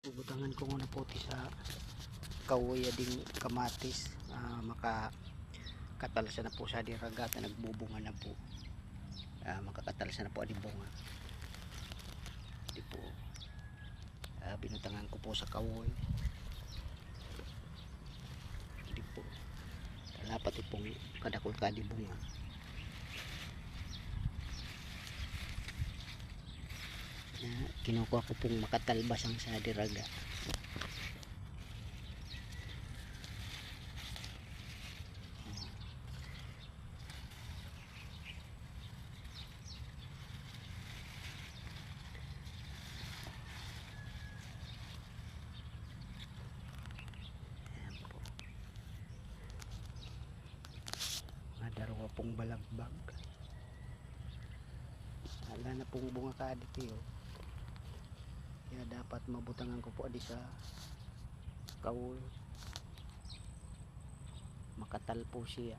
Bubutangan ko muna po sa kawoy ding kamatis, makakatalsa na po sa diraga at nagbubunga na po, makakatalsa na po ang bunga. Hindi po, binutangan ko po sa kawoy. Hindi po, dapat pong kadakol kadi bunga. Kinukuha ko pong makatalbas ang sa diraga. Darawa pong balagbag, wala na pong bunga kadito kaya dapat mabutangan ko po adi sa kawoy, makatal po siya.